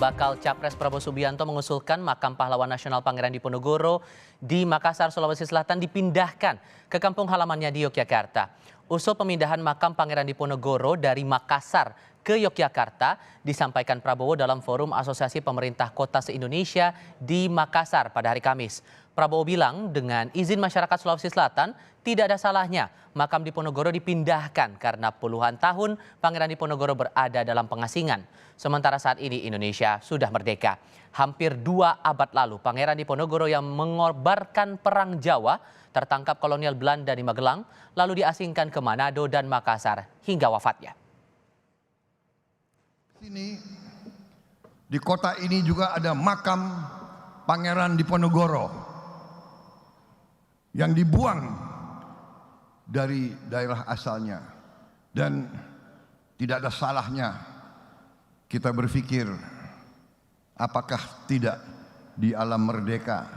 bakal Capres Prabowo Subianto mengusulkan makam pahlawan nasional Pangeran Diponegoro di Makassar, Sulawesi Selatan dipindahkan ke kampung halamannya di Yogyakarta. Usul pemindahan makam Pangeran Diponegoro dari Makassar ke Yogyakarta disampaikan Prabowo dalam forum Asosiasi Pemerintah Kota se-Indonesia di Makassar pada hari Kamis. Prabowo bilang dengan izin masyarakat Sulawesi Selatan tidak ada salahnya makam Diponegoro dipindahkan karena puluhan tahun Pangeran Diponegoro berada dalam pengasingan. Sementara saat ini Indonesia sudah merdeka. Hampir 2 abad lalu Pangeran Diponegoro yang mengorbankan Perang Jawa tertangkap kolonial Belanda di Magelang lalu diasingkan ke Manado dan Makassar hingga wafatnya. Di kota ini juga ada makam Pangeran Diponegoro yang dibuang dari daerah asalnya, dan tidak ada salahnya kita berpikir apakah tidak di alam merdeka,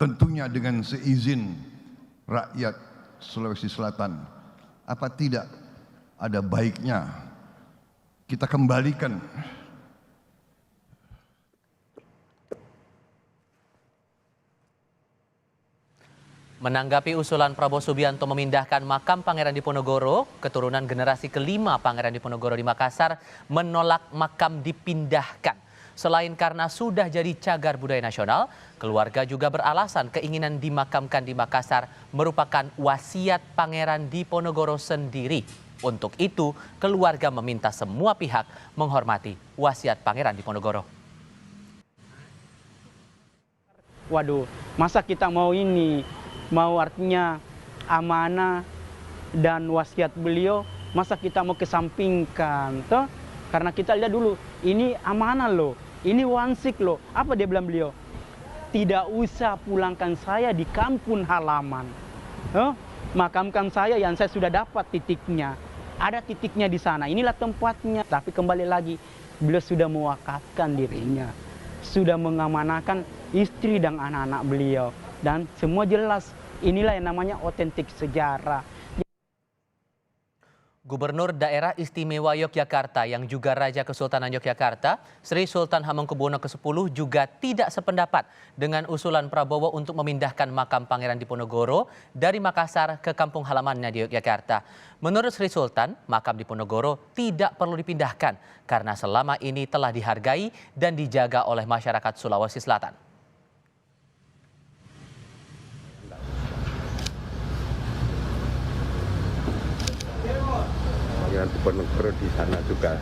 tentunya dengan seizin rakyat Sulawesi Selatan, apa tidak ada baiknya kita kembalikan Menanggapi usulan Prabowo Subianto memindahkan makam Pangeran Diponegoro, keturunan generasi kelima Pangeran Diponegoro di Makassar menolak makam dipindahkan. Selain karena sudah jadi cagar budaya nasional, keluarga juga beralasan keinginan dimakamkan di Makassar merupakan wasiat Pangeran Diponegoro sendiri. Untuk itu, keluarga meminta semua pihak menghormati wasiat Pangeran Diponegoro. Waduh, masa kita mau artinya amanah dan wasiat beliau, masa kita mau kesampingkan toh? Karena kita lihat dulu, ini amanah loh, ini wansik loh. Apa dia bilang beliau? Tidak usah pulangkan saya di kampung halaman, makamkan saya yang saya sudah dapat titiknya. Ada titiknya di sana, inilah tempatnya. Tapi kembali lagi, beliau sudah mewakafkan dirinya, sudah mengamanahkan istri dan anak-anak beliau. Dan semua jelas, inilah yang namanya otentik sejarah. Gubernur Daerah Istimewa Yogyakarta yang juga Raja Kesultanan Yogyakarta, Sri Sultan Hamengkubuwono ke-10 juga tidak sependapat dengan usulan Prabowo untuk memindahkan makam Pangeran Diponegoro dari Makassar ke kampung halamannya di Yogyakarta. Menurut Sri Sultan, makam Diponegoro tidak perlu dipindahkan karena selama ini telah dihargai dan dijaga oleh masyarakat Sulawesi Selatan. Pangeran Diponegoro di sana juga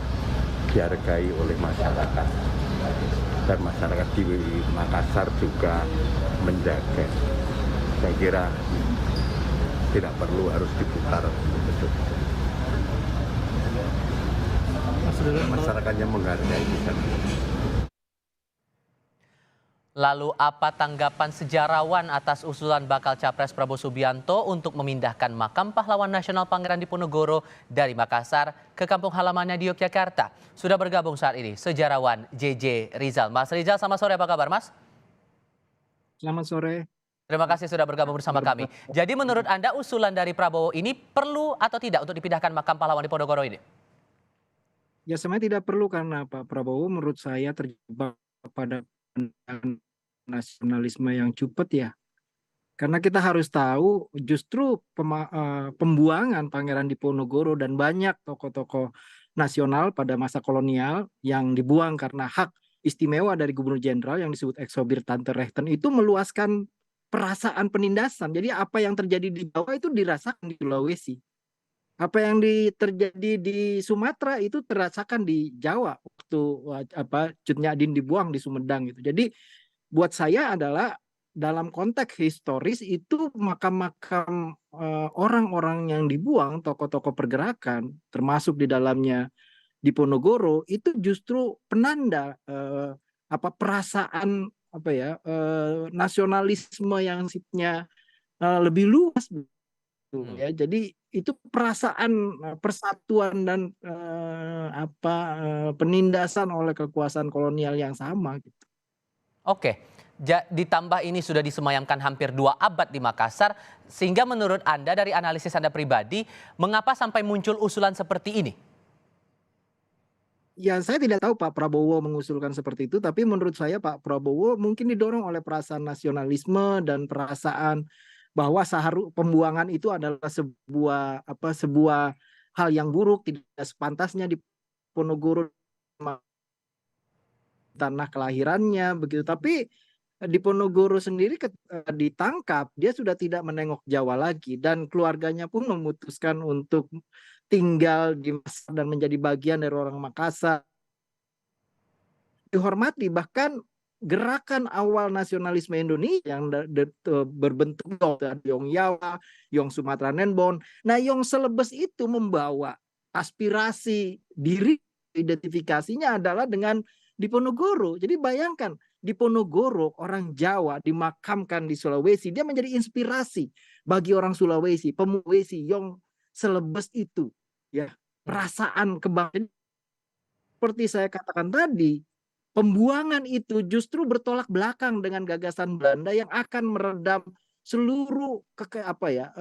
dihargai oleh masyarakat, dan masyarakat di Makassar juga menjaga. Saya kira tidak perlu harus diputar. Masyarakatnya menghargai di sana. Lalu apa tanggapan sejarawan atas usulan bakal Capres Prabowo Subianto untuk memindahkan makam pahlawan nasional Pangeran Diponegoro dari Makassar ke kampung halamannya di Yogyakarta? Sudah bergabung saat ini sejarawan JJ Rizal. Mas Rizal, selamat sore, apa kabar Mas? Selamat sore. Terima kasih sudah bergabung bersama kami. Jadi menurut Anda usulan dari Prabowo ini perlu atau tidak untuk dipindahkan makam pahlawan Diponegoro ini? Ya sebenarnya tidak perlu karena Pak Prabowo menurut saya terjebak pada nasionalisme yang cepat ya. Karena kita harus tahu justru pembuangan Pangeran Diponegoro dan banyak tokoh-tokoh nasional pada masa kolonial yang dibuang karena hak istimewa dari Gubernur Jenderal yang disebut Exobir Tante Rechten itu meluaskan perasaan penindasan. Jadi apa yang terjadi di Jawa itu dirasakan di Sulawesi. Apa yang terjadi di Sumatera itu terasakan di Jawa waktu Cut Nyak dibuang di Sumedang gitu. Jadi buat saya adalah dalam konteks historis itu makam-makam orang-orang yang dibuang, tokoh-tokoh pergerakan, termasuk di dalamnya Diponegoro itu justru penanda perasaan nasionalisme yang sifatnya lebih luas. Ya, jadi itu perasaan persatuan dan penindasan oleh kekuasaan kolonial yang sama gitu. Oke, ditambah ini sudah disemayamkan hampir 2 abad di Makassar, sehingga menurut Anda dari analisis Anda pribadi, mengapa sampai muncul usulan seperti ini? Ya, saya tidak tahu Pak Prabowo mengusulkan seperti itu, tapi menurut saya Pak Prabowo mungkin didorong oleh perasaan nasionalisme dan perasaan bahwa pembuangan itu adalah sebuah hal yang buruk, tidak sepantasnya di Ponorogo, tanah kelahirannya begitu. Tapi di Ponorogo sendiri ditangkap, dia sudah tidak menengok Jawa lagi, dan keluarganya pun memutuskan untuk tinggal di Makassar dan menjadi bagian dari orang Makassar. Dihormati, bahkan gerakan awal nasionalisme Indonesia yang berbentuk Yong Yawa, Yong Sumatera Nenbon. Nah, Yong Selebes itu membawa aspirasi diri, identifikasinya adalah dengan di Ponorogo. Jadi bayangkan, di Ponorogo orang Jawa dimakamkan di Sulawesi, dia menjadi inspirasi bagi orang Sulawesi, Sulawesi Yong Selebes itu, ya, perasaan kebangsaan. Seperti saya katakan tadi, pembuangan itu justru bertolak belakang dengan gagasan Belanda yang akan meredam seluruh kebencian.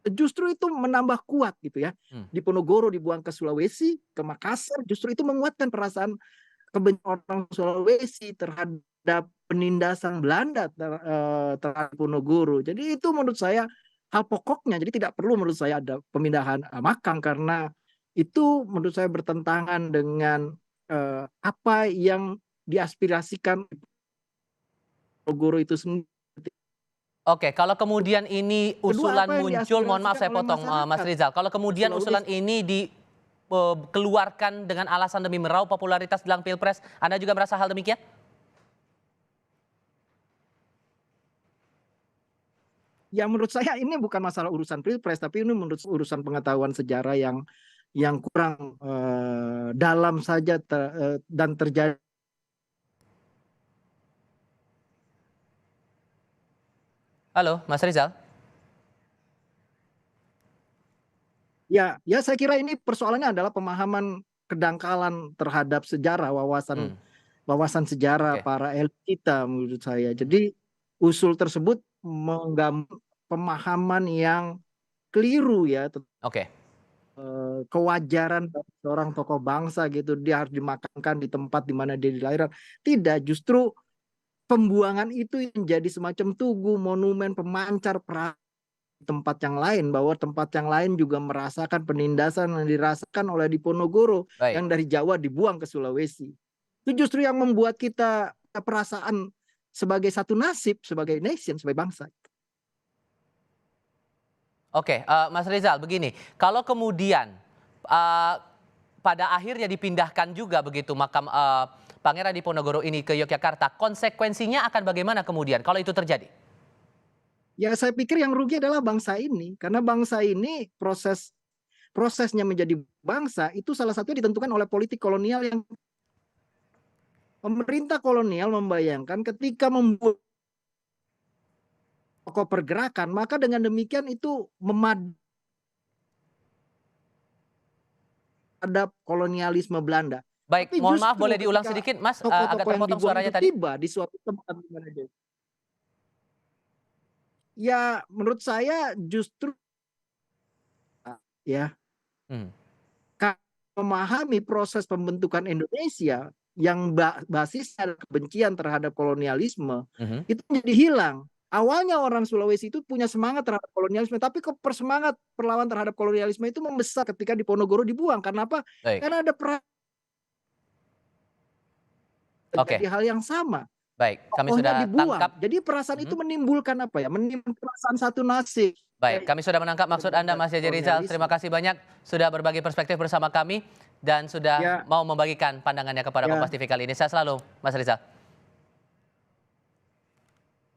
Justru itu menambah kuat gitu ya. Di Ponorogo dibuang ke Sulawesi, ke Makassar, justru itu menguatkan perasaan kebencian orang Sulawesi terhadap penindasan Belanda terhadap Ponorogo. Jadi itu menurut saya hal pokoknya. Jadi tidak perlu menurut saya ada pemindahan makam, karena itu menurut saya bertentangan dengan apa yang diaspirasikan Ponorogo itu sendiri. Oke, kalau kemudian ini usulan muncul, mohon maaf saya potong Mas Rizal, kalau kemudian usulan ini dikeluarkan dengan alasan demi meraup popularitas jelang Pilpres, Anda juga merasa hal demikian? Ya, menurut saya ini bukan masalah urusan Pilpres, tapi ini menurut urusan pengetahuan sejarah yang kurang dalam saja dan terjadi. Halo, Mas Rizal. Ya, saya kira ini persoalannya adalah pemahaman kedangkalan terhadap sejarah, wawasan sejarah para elit kita menurut saya. Jadi usul tersebut menggambar pemahaman yang keliru ya. Oke. Kewajaran seorang tokoh bangsa gitu, dia harus dimakamkan di tempat di mana dia dilahirkan. Tidak, justru pembuangan itu menjadi semacam tugu, monumen, pemancar tempat yang lain, bahwa tempat yang lain juga merasakan penindasan yang dirasakan oleh di Ponorogo, yang dari Jawa dibuang ke Sulawesi. Itu justru yang membuat kita perasaan sebagai satu nasib, sebagai nation, sebagai bangsa. Oke, Mas Rizal, begini, kalau kemudian pada akhirnya dipindahkan juga begitu makam Pangeran Diponegoro ini ke Yogyakarta, konsekuensinya akan bagaimana kemudian kalau itu terjadi? Ya, saya pikir yang rugi adalah bangsa ini, karena bangsa ini prosesnya menjadi bangsa itu salah satunya ditentukan oleh politik kolonial yang pemerintah kolonial membayangkan ketika membuat pokok pergerakan, maka dengan demikian itu terhadap kolonialisme Belanda. Baik, mohon maaf boleh diulang sedikit, Mas, agak terpotong suaranya tadi. Tiba di suatu tempat di mana dia. Ya, menurut saya justru ya memahami proses pembentukan Indonesia yang basisnya kebencian terhadap kolonialisme itu menjadi hilang. Awalnya orang Sulawesi itu punya semangat terhadap kolonialisme, tapi semangat perlawan terhadap kolonialisme itu membesar ketika di Ponorogo dibuang. Karena apa? Karena ada terjadi hal yang sama. Baik, kami sudah tangkap. Jadi perasaan itu menimbulkan apa ya? Menimbulkan perasaan satu nasib. Baik, kami sudah menangkap maksud Anda, Mas Jaji Rizal. Terima kasih banyak sudah berbagi perspektif bersama kami dan sudah mau membagikan pandangannya kepada Kompas TV kali ini. Saya selalu, Mas Rizal.